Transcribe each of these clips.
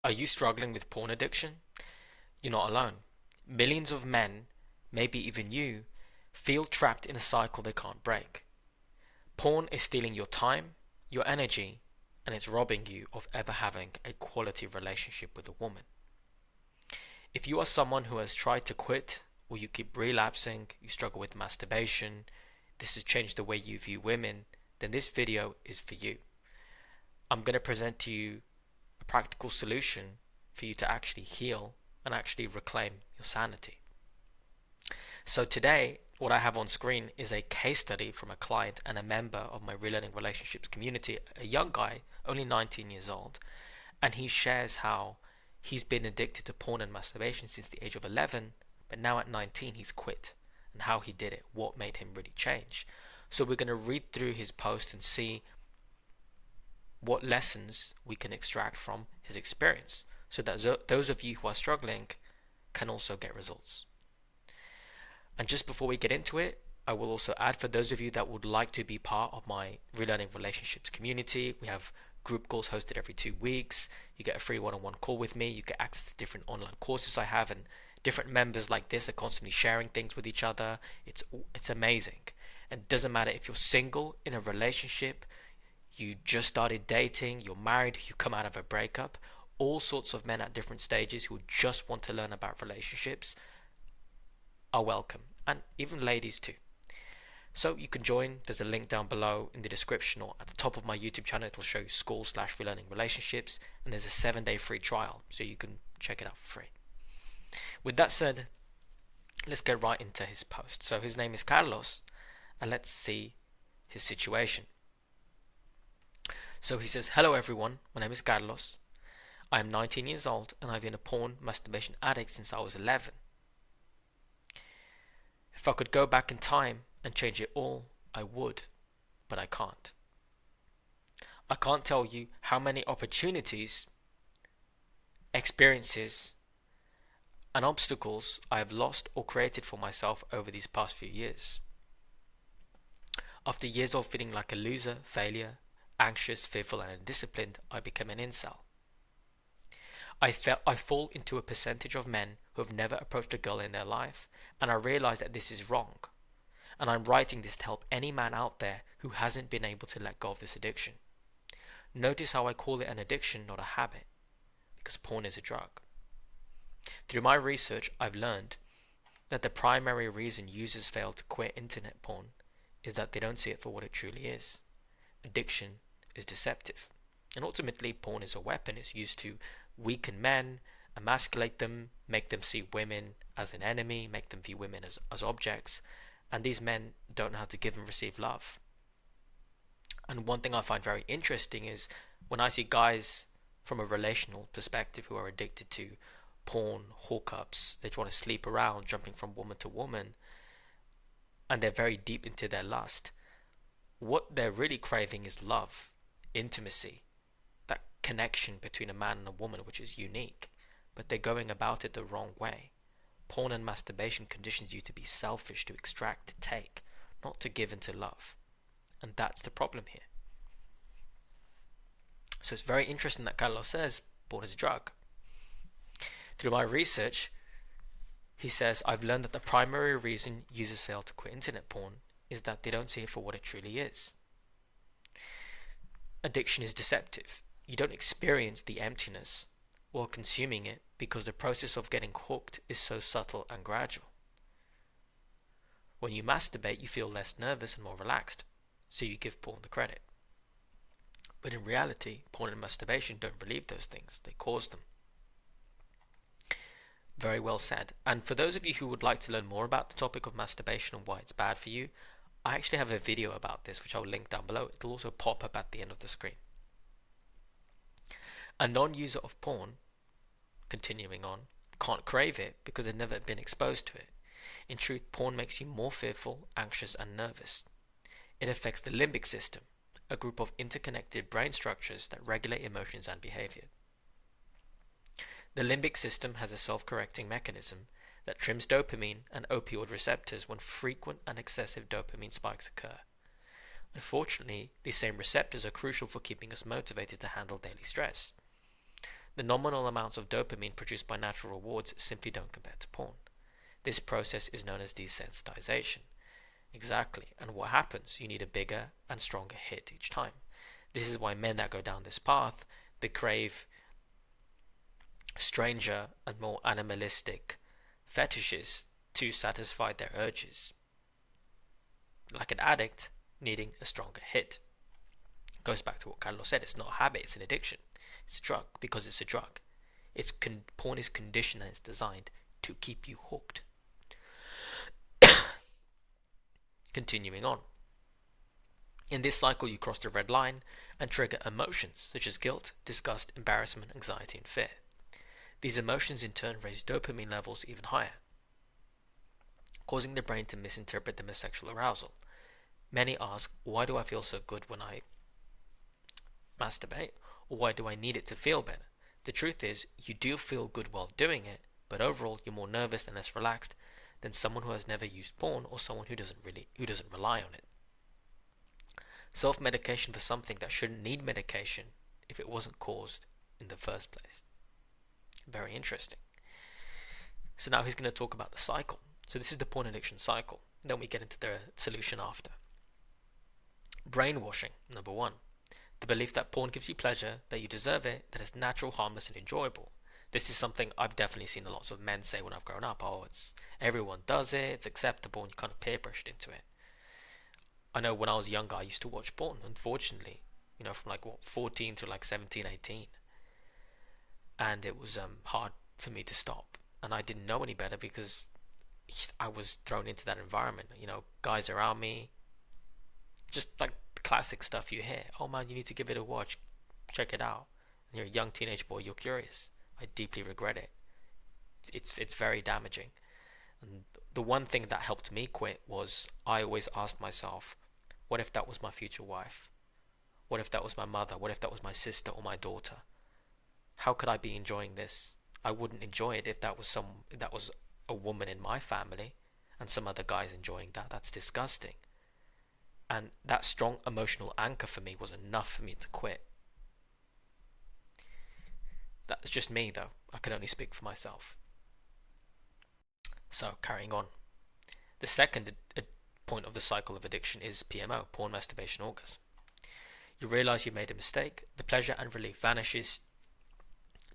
Are you struggling with porn addiction? You're not alone. Millions of men, maybe even you, feel trapped in a cycle they can't break. Porn is stealing your time, your energy, and it's robbing you of ever having a quality relationship with a woman. If you are someone who has tried to quit, or you keep relapsing, you struggle with masturbation, this has changed the way you view women, then this video is for you. I'm going to present to you a practical solution for you to actually heal and actually reclaim your sanity. So today, what I have on screen is a case study from a client and a member of my Relearning Relationships community, a young guy, only 19 years old, and he shares how he's been addicted to porn and masturbation since the age of 11, but now at 19 he's quit, and how he did it, what made him really change. So we're going to read through his post and see what lessons we can extract from his experience, so that those of you who are struggling can also get results. And just before we get into it, I will also add, for those of you that would like to be part of my Relearning Relationships community, we have group calls hosted every 2 weeks. You get a free one-on-one call with me. You get access to different online courses I have, and different members like this are constantly sharing things with each other. It's amazing. And it doesn't matter if you're single, in a relationship, you just started dating, you're married, you come out of a breakup. All sorts of men at different stages who just want to learn about relationships are welcome, and even ladies too. So you can join. There's a link down below in the description, or at the top of my YouTube channel. It'll show you school/relearning relationships, and there's a 7-day free trial, so you can check it out for free. With that said, let's get right into his post. So his name is Carlos, and let's see his situation. So he says, "Hello everyone, my name is Carlos. I am 19 years old and I've been a porn masturbation addict since I was 11. If I could go back in time and change it all, I would, but I can't. I can't tell you how many opportunities, experiences, and obstacles I have lost or created for myself over these past few years. After years of feeling like a loser, failure, anxious, fearful, and undisciplined, I became an incel. I fall into a percentage of men who have never approached a girl in their life, and I realize that this is wrong. And I'm writing this to help any man out there who hasn't been able to let go of this addiction. Notice how I call it an addiction, not a habit, because porn is a drug. Through my research, I've learned that the primary reason users fail to quit internet porn is that they don't see it for what it truly is. Addiction is deceptive. And ultimately, porn is a weapon. It's used to weaken men, emasculate them, make them see women as an enemy, make them view women as objects. And these men don't know how to give and receive love. And one thing I find very interesting is when I see guys from a relational perspective who are addicted to porn, hookups, they want to sleep around, jumping from woman to woman, and they're very deep into their lust. What they're really craving is love, intimacy, that connection between a man and a woman, which is unique, but they're going about it the wrong way. Porn and masturbation conditions you to be selfish, to extract, to take, not to give into love. And that's the problem here. So it's very interesting that Carlos says porn is a drug. Through my research, he says, I've learned that the primary reason users fail to quit internet porn is that they don't see it for what it truly is. Addiction is deceptive. You don't experience the emptiness while consuming it because the process of getting hooked is so subtle and gradual. When you masturbate, you feel less nervous and more relaxed, so you give porn the credit. But in reality, porn and masturbation don't relieve those things, they cause them. Very well said. And for those of you who would like to learn more about the topic of masturbation and why it's bad for you, I actually have a video about this which I'll link down below. It'll also pop up at the end of the screen. A non-user of porn, continuing on, can't crave it because they've never been exposed to it. In truth, porn makes you more fearful, anxious, and nervous. It affects the limbic system, a group of interconnected brain structures that regulate emotions and behavior. The limbic system has a self-correcting mechanism that trims dopamine and opioid receptors when frequent and excessive dopamine spikes occur. Unfortunately, these same receptors are crucial for keeping us motivated to handle daily stress. The nominal amounts of dopamine produced by natural rewards simply don't compare to porn. This process is known as desensitization. Exactly. And what happens? You need a bigger and stronger hit each time. This is why men that go down this path, they crave stranger and more animalistic fetishes to satisfy their urges. Like an addict needing a stronger hit. Goes back to what Carlos said, it's not a habit, it's an addiction. It's a drug because it's a drug. Porn is conditioned and it's designed to keep you hooked. Continuing on. In this cycle, you cross the red line and trigger emotions such as guilt, disgust, embarrassment, anxiety, and fear. These emotions in turn raise dopamine levels even higher, causing the brain to misinterpret them as sexual arousal. Many ask, why do I feel so good when I masturbate? Or why do I need it to feel better? The truth is, you do feel good while doing it, but overall you're more nervous and less relaxed than someone who has never used porn or someone who doesn't rely on it. Self-medication for something that shouldn't need medication if it wasn't caused in the first place. Very interesting. So now he's going to talk about the cycle. So this is the porn addiction cycle. Then we get into the solution after. Brainwashing, number 1. The belief that porn gives you pleasure, that you deserve it, that it's natural, harmless, and enjoyable. This is something I've definitely seen lots of men say when I've grown up. Oh, everyone does it, it's acceptable, and you kind of peer pressured into it. I know when I was younger, I used to watch porn, unfortunately, from 14 to 17, 18. And it was hard for me to stop. And I didn't know any better because I was thrown into that environment. Guys around me, just like the classic stuff you hear. Oh man, you need to give it a watch. Check it out. And you're a young teenage boy, you're curious. I deeply regret it. It's very damaging. And the one thing that helped me quit was I always asked myself, what if that was my future wife? What if that was my mother? What if that was my sister or my daughter? How could I be enjoying this? I wouldn't enjoy it if that was a woman in my family and some other guys enjoying that. That's disgusting. And that strong emotional anchor for me was enough for me to quit. That's just me though. I can only speak for myself. So carrying on. The second point of the cycle of addiction is PMO, porn, masturbation, orgasm. You realize you made a mistake. The pleasure and relief vanishes,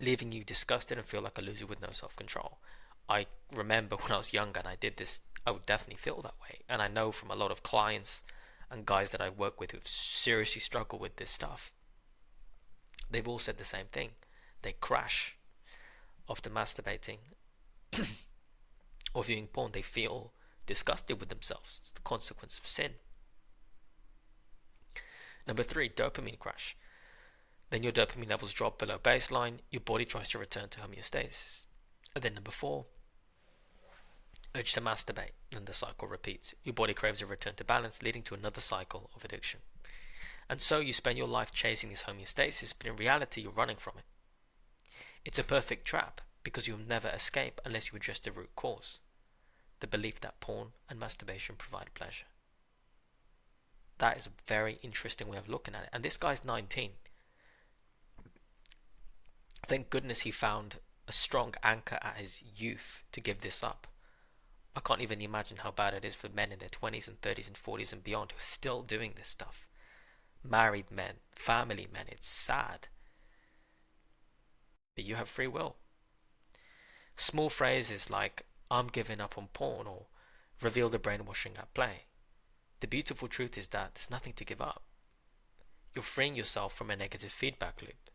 leaving you disgusted and feel like a loser with no self-control. I remember when I was younger and I did this, I would definitely feel that way. And I know from a lot of clients and guys that I work with who've seriously struggled with this stuff, they've all said the same thing. They crash after masturbating or viewing porn. They feel disgusted with themselves. It's the consequence of sin. Number 3, dopamine crash. Then your dopamine levels drop below baseline. Your body tries to return to homeostasis. And then number 4, urge to masturbate. And the cycle repeats. Your body craves a return to balance, leading to another cycle of addiction. And so you spend your life chasing this homeostasis, but in reality you're running from it. It's a perfect trap because you'll never escape unless you address the root cause. The belief that porn and masturbation provide pleasure. That is a very interesting way of looking at it. And this guy's 19. Thank goodness he found a strong anchor at his youth to give this up. I can't even imagine how bad it is for men in their 20s and 30s and 40s and beyond who are still doing this stuff. Married men, family men, it's sad. But you have free will. Small phrases like, I'm giving up on porn, or reveal the brainwashing at play. The beautiful truth is that there's nothing to give up. You're freeing yourself from a negative feedback loop.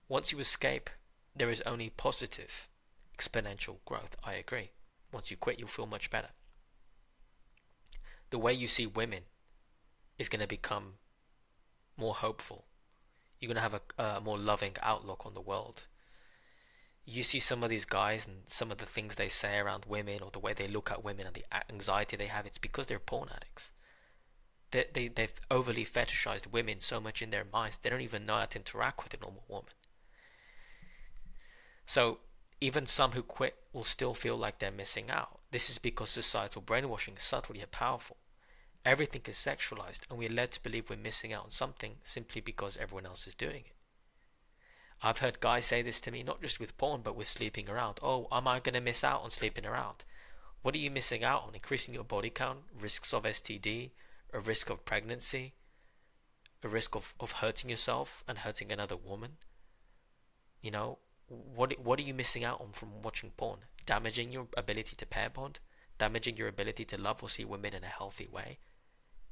Once you escape, there is only positive, exponential growth. I agree. Once you quit, you'll feel much better. The way you see women is going to become more hopeful. You're going to have a more loving outlook on the world. You see some of these guys and some of the things they say around women, or the way they look at women and the anxiety they have, it's because they're porn addicts. They've overly fetishized women so much in their minds, they don't even know how to interact with a normal woman. So even some who quit will still feel like they're missing out. This is because societal brainwashing is subtle yet powerful. Everything is sexualized, and we're led to believe we're missing out on something simply because everyone else is doing it. I've heard guys say this to me, not just with porn, but with sleeping around. Oh, am I going to miss out on sleeping around? What are you missing out on? Increasing your body count, risks of STD, a risk of pregnancy, a risk of hurting yourself and hurting another woman? You know, what are you missing out on from watching porn? Damaging your ability to pair bond, damaging your ability to love or see women in a healthy way.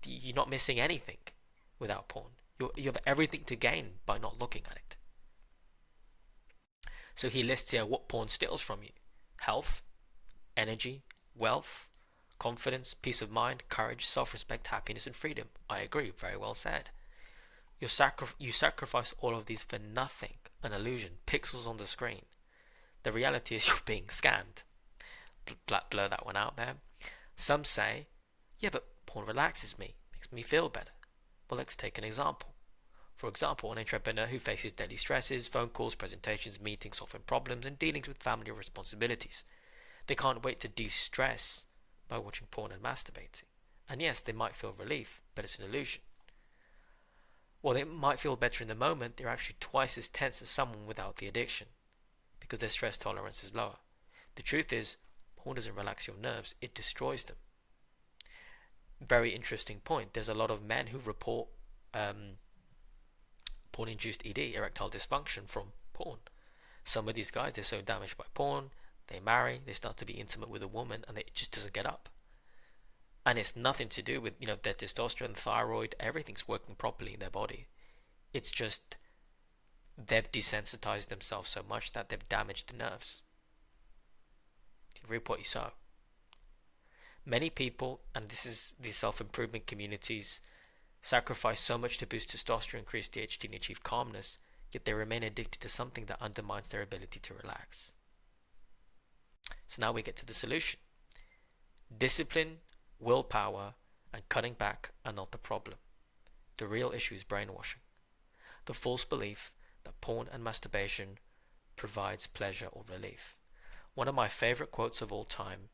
You're not missing anything without porn. You have everything to gain by not looking at it. So he lists here what porn steals from you: health, energy, wealth, confidence, peace of mind, courage, self-respect, happiness, and freedom. I agree. Very well said. You sacrifice all of these for nothing. An illusion. Pixels on the screen. The reality is you're being scammed. Blur that one out, man. Some say, yeah, but porn relaxes me, makes me feel better. Well, let's take an example. For example, an entrepreneur who faces daily stresses, phone calls, presentations, meetings, solving problems, and dealings with family responsibilities. They can't wait to de-stress by watching porn and masturbating. And yes, they might feel relief, but it's an illusion. While they might feel better in the moment, they're actually twice as tense as someone without the addiction, because their stress tolerance is lower. The truth is, porn doesn't relax your nerves, it destroys them. Very interesting point. There's a lot of men who report porn-induced ED, erectile dysfunction, from porn. Some of these guys, they're so damaged by porn, they marry, they start to be intimate with a woman, and it just doesn't get up. And it's nothing to do with, their testosterone, thyroid, everything's working properly in their body. It's just they've desensitized themselves so much that they've damaged the nerves. You reap what you sow. Many people, and this is the self-improvement communities, sacrifice so much to boost testosterone, increase THT, and achieve calmness, yet they remain addicted to something that undermines their ability to relax. So now we get to the solution. Discipline, willpower, and cutting back are not the problem. The real issue is brainwashing. The false belief that porn and masturbation provides pleasure or relief. One of my favorite quotes of all time,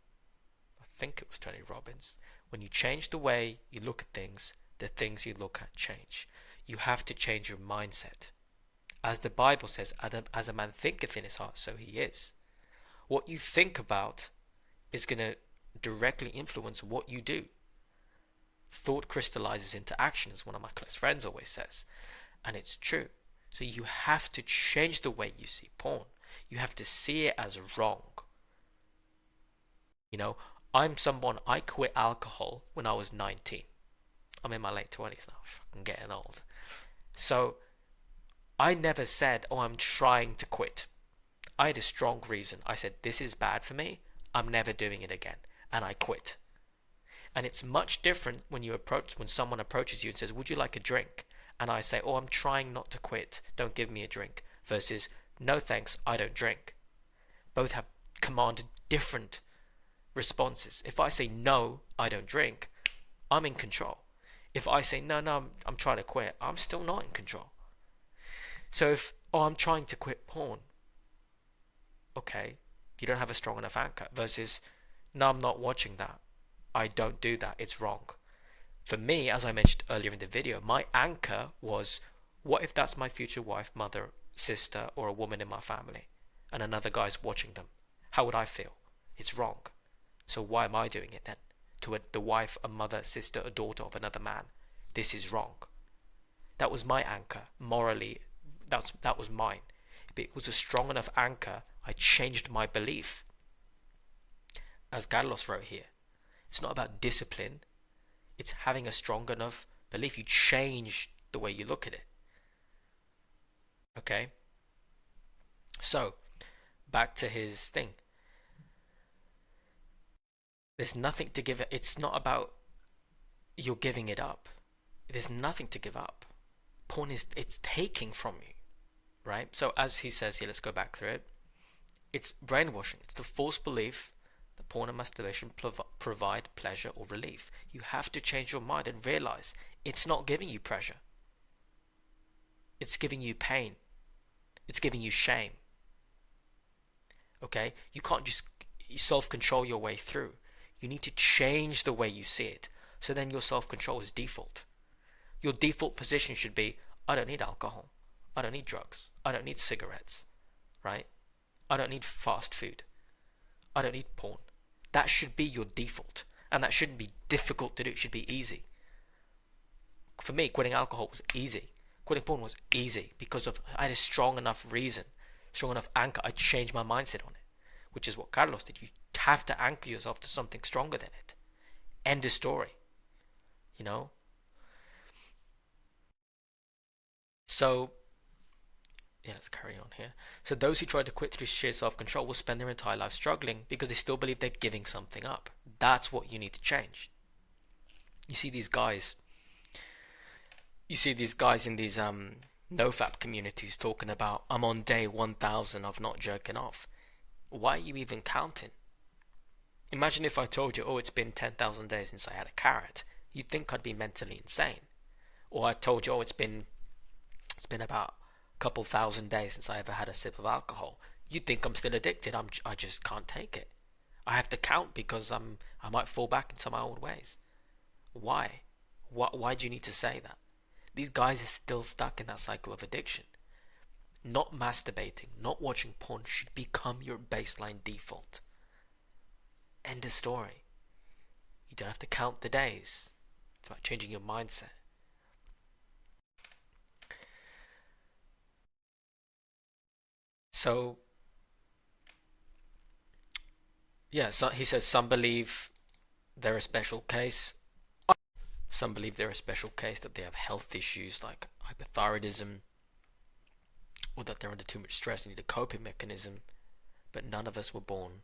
I think it was Tony Robbins: when you change the way you look at things, the things you look at change. You have to change your mindset. As the Bible says, as a man thinketh in his heart, so he is. What you think about is going to directly influence what you do. Thought crystallizes into action, as one of my close friends always says, and it's true. So you have to change the way you see porn. You have to see it as wrong. I quit alcohol when I was 19. I'm in my late 20s now. I'm getting old. So I never said, oh, I'm trying to quit. I had a strong reason. I said, this is bad for me. I'm never doing it again. And I quit. And it's much different when someone approaches you and says, would you like a drink? And I say, oh, I'm trying not to quit. Don't give me a drink. Versus, no thanks, I don't drink. Both have commanded different responses. If I say, no, I don't drink, I'm in control. If I say, no, I'm trying to quit, I'm still not in control. So I'm trying to quit porn. Okay, you don't have a strong enough anchor. Versus, no, I'm not watching that. I don't do that. It's wrong. For me, as I mentioned earlier in the video, my anchor was, what if that's my future wife, mother, sister, or a woman in my family, and another guy's watching them? How would I feel? It's wrong. So why am I doing it then? To the wife, a mother, sister, a daughter of another man. This is wrong. That was my anchor. Morally, that was mine. If it was a strong enough anchor, I changed my belief. As Carlos wrote here, it's not about discipline. It's having a strong enough belief. You change the way you look at it. Okay? So, back to his thing. There's nothing to give it. It's not about you're giving it up. There's nothing to give up. Porn it's taking from you. Right? So as he says here, let's go back through it. It's brainwashing. It's the false belief that porn and masturbation provide pleasure or relief. You have to change your mind and realize it's not giving you pleasure. It's giving you pain. It's giving you shame. Okay? You can't just self-control your way through. You need to change the way you see it. So then your self-control is default. Your default position should be, I don't need alcohol. I don't need drugs. I don't need cigarettes, right? I don't need fast food. I don't need porn. That should be your default. And that shouldn't be difficult to do. It should be easy. For me, quitting alcohol was easy. Quitting porn was easy because I had a strong enough reason, strong enough anchor. I changed my mindset on it, which is what Carlos did. You have to anchor yourself to something stronger than it. End of story. You know? So, yeah, let's carry on here. So those who try to quit through sheer self-control will spend their entire life struggling because they still believe they're giving something up. That's what you need to change. You see these guys in these nofap communities talking about, I'm on day 1000 of not jerking off. Why are you even counting? Imagine if I told you, oh, it's been 10,000 days since I had a carrot. You'd think I'd be mentally insane. Or I told you, oh, it's been about a couple thousand days since I ever had a sip of alcohol. You'd think I'm still addicted. I just can't take it. I have to count because I might fall back into my old ways. Why? Why do you need to say that? These guys are still stuck in that cycle of addiction. Not masturbating, not watching porn should become your baseline default. End of story. You don't have to count the days. It's about changing your mindset. So, yeah, so he says some believe they're a special case. Some believe they're a special case, that they have health issues like hypothyroidism, or that they're under too much stress and need a coping mechanism. But none of us were born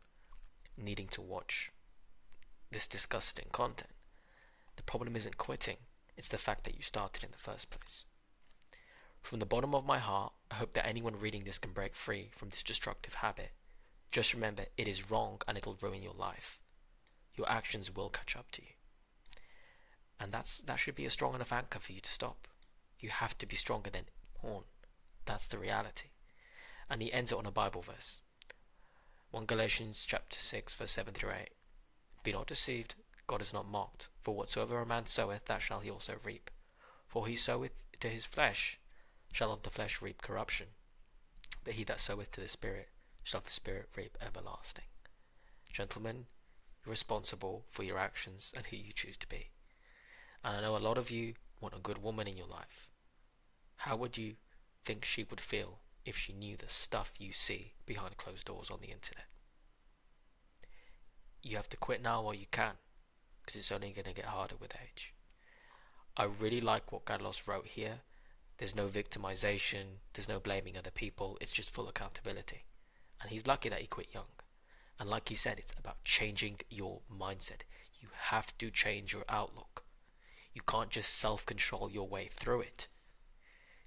needing to watch this disgusting content. The problem isn't quitting, it's the fact that you started in the first place. From the bottom of my heart, I hope that anyone reading this can break free from this destructive habit. Just remember, it is wrong and it'll ruin your life. Your actions will catch up to you. And that should be a strong enough anchor for you to stop. You have to be stronger than porn. That's the reality. And he ends it on a Bible verse. 1 Galatians chapter 6 verse 7 through 8. Be not deceived, God is not mocked. For whatsoever a man soweth, that shall he also reap. For he soweth to his flesh, shall of the flesh reap corruption. But he that soweth to the Spirit, shall of the Spirit reap everlasting. Gentlemen, you're responsible for your actions and who you choose to be. And I know a lot of you want a good woman in your life. How would you think she would feel if she knew the stuff you see behind closed doors on the internet? You have to quit now while you can, because it's only going to get harder with age. I really like what Carlos wrote here. There's no victimization, there's no blaming other people, it's just full accountability. And he's lucky that he quit young. And like he said, it's about changing your mindset. You have to change your outlook. You can't just self-control your way through it.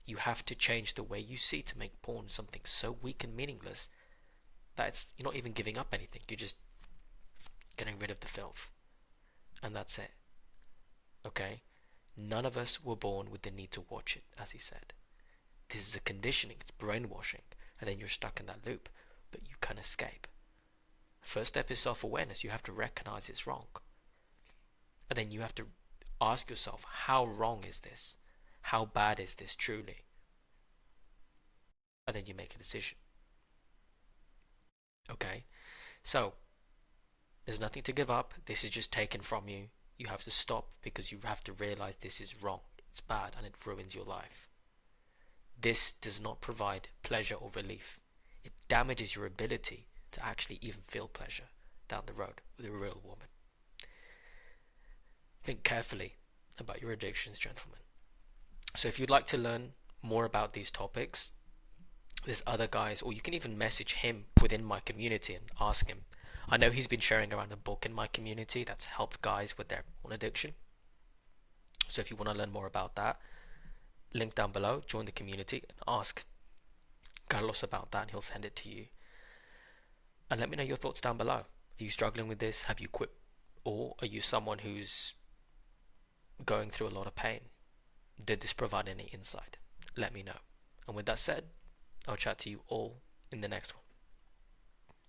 You have to change the way you see to make porn something so weak and meaningless that you're not even giving up anything. You're just getting rid of the filth. And that's it. Okay? None of us were born with the need to watch it, as he said. This is a conditioning, it's brainwashing, and then you're stuck in that loop, but you can escape. First step is self-awareness. You have to recognize it's wrong. And then you have to ask yourself, how wrong is this? How bad is this truly? And then you make a decision. Okay? So, there's nothing to give up. This is just taken from you. You have to stop because you have to realize this is wrong. It's bad and it ruins your life. This does not provide pleasure or relief. It damages your ability to actually even feel pleasure down the road with a real woman. Think carefully about your addictions, gentlemen. So if you'd like to learn more about these topics, there's other guys, or you can even message him within my community and ask him. I know he's been sharing around a book in my community that's helped guys with their porn addiction. So if you want to learn more about that, link down below, join the community and ask Carlos about that and he'll send it to you. And let me know your thoughts down below. Are you struggling with this? Have you quit? Or are you someone who's going through a lot of pain? Did this provide any insight? Let me know. And with that said, I'll chat to you all in the next one.